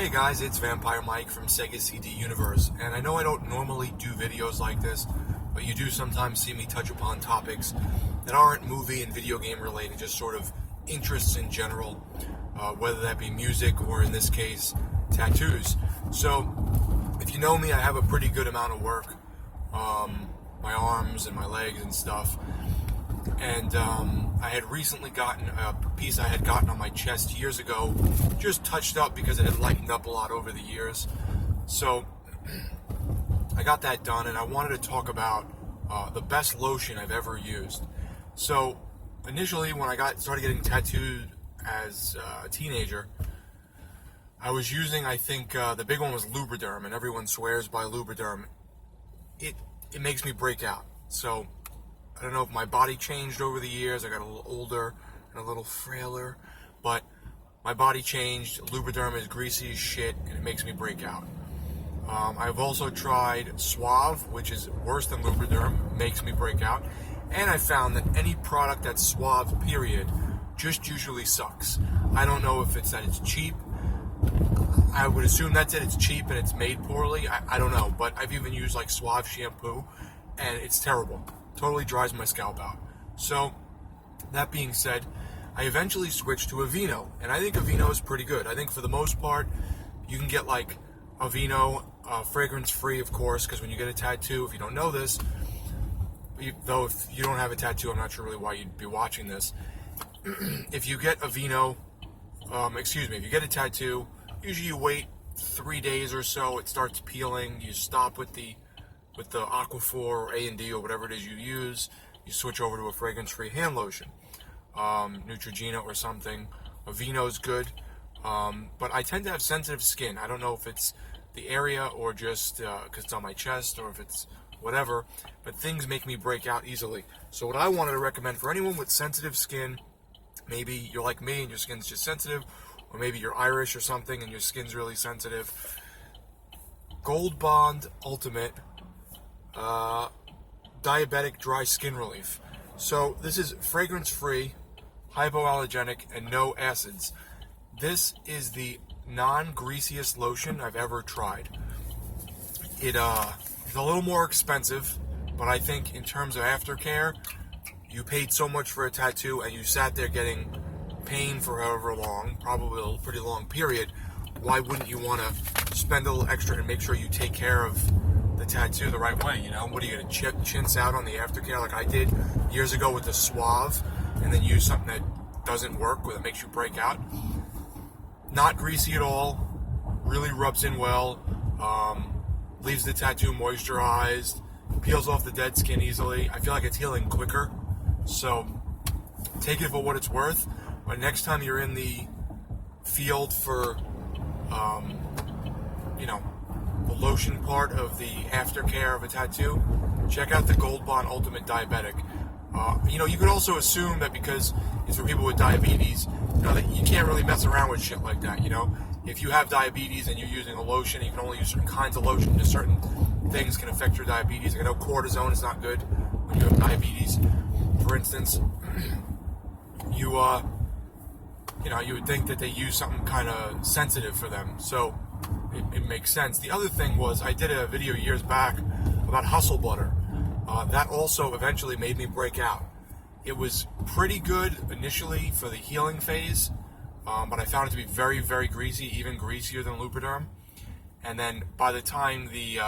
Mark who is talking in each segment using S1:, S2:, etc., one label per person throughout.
S1: Hey guys, it's Vampire Mike from Sega CD Universe, and I know I don't normally do videos like this, but you do sometimes see me touch upon topics that aren't movie and video game related, just sort of interests in general, whether that be music or in this case, tattoos. So, if you know me, I have a pretty good amount of work, my arms and my legs and stuff. And I had recently gotten a piece I had gotten on my chest years ago, just touched up because it had lightened up a lot over the years. So I got that done, and I wanted to talk about the best lotion I've ever used. So initially, when I started getting tattooed as a teenager, I was using, I think, the big one was Lubriderm, and everyone swears by Lubriderm. It makes me break out. So I don't know if my body changed over the years. I got a little older and a little frailer, but my body changed. Lubriderm is greasy as shit, and it makes me break out. I've also tried Suave, which is worse than Lubriderm, makes me break out. And I found that any product that's Suave, period, just usually sucks. I don't know if it's that it's cheap. I would assume that's it. It's cheap and it's made poorly. I don't know, but I've even used like Suave shampoo, and it's terrible. Totally dries my scalp out. So, that being said, I eventually switched to Aveeno, and I think Aveeno is pretty good. I think for the most part, you can get like Aveeno, fragrance-free, of course, because when you get a tattoo, if you don't know this, though if you don't have a tattoo, I'm not sure really why you'd be watching this. If you get Aveeno, if you get a tattoo, usually you wait 3 days or so, it starts peeling, you stop with the Aquaphor or A&D or whatever it is you use, you switch over to a fragrance-free hand lotion, Neutrogena or something. Aveeno is good, but I tend to have sensitive skin. I don't know if it's the area or just because it's on my chest or if it's whatever, but things make me break out easily. So what I wanted to recommend for anyone with sensitive skin, maybe you're like me and your skin's just sensitive, or maybe you're Irish or something and your skin's really sensitive, Gold Bond Ultimate Diabetic Dry Skin Relief. So this is fragrance-free, hypoallergenic, and no acids. This is the non-greasiest lotion I've ever tried. It's a little more expensive, but I think in terms of aftercare, you paid so much for a tattoo and you sat there getting pain for however long, probably a pretty long period. Why wouldn't you want to spend a little extra and make sure you take care of the tattoo the right way? You know, what are you going to chintz out on the aftercare like I did years ago with the Suave, and then use something that doesn't work, where it makes you break out? Not greasy at all, really rubs in well, leaves the tattoo moisturized, peels off the dead skin easily. I feel like it's healing quicker, so take it for what it's worth. But next time you're in the field for the lotion part of the aftercare of a tattoo, check out the Gold Bond Ultimate Diabetic. You could also assume that because it's for people with diabetes, that you can't really mess around with shit like that. If you have diabetes and you're using a lotion, you can only use certain kinds of lotion. Just certain things can affect your diabetes. I know cortisone is not good when you have diabetes. For instance, you would think that they use something kind of sensitive for them, so it makes sense. The other thing was, I did a video years back about hustle butter. That also eventually made me break out. It was pretty good initially for the healing phase, but I found it to be very, very greasy, even greasier than Lubriderm. And then by the time the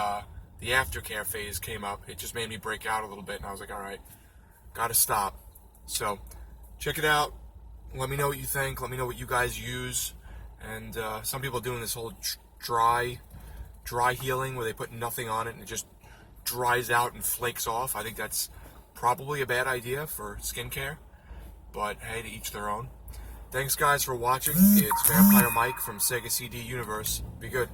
S1: aftercare phase came up, it just made me break out a little bit, and I was like, all right, gotta stop. So check it out. Let me know what you think. Let me know what you guys use. And some people are doing this whole dry healing where they put nothing on it and it just dries out and flakes off. I think that's probably a bad idea for skincare, but hey, to each their own. Thanks guys for watching. It's Vampire Mike from Sega CD Universe. Be good.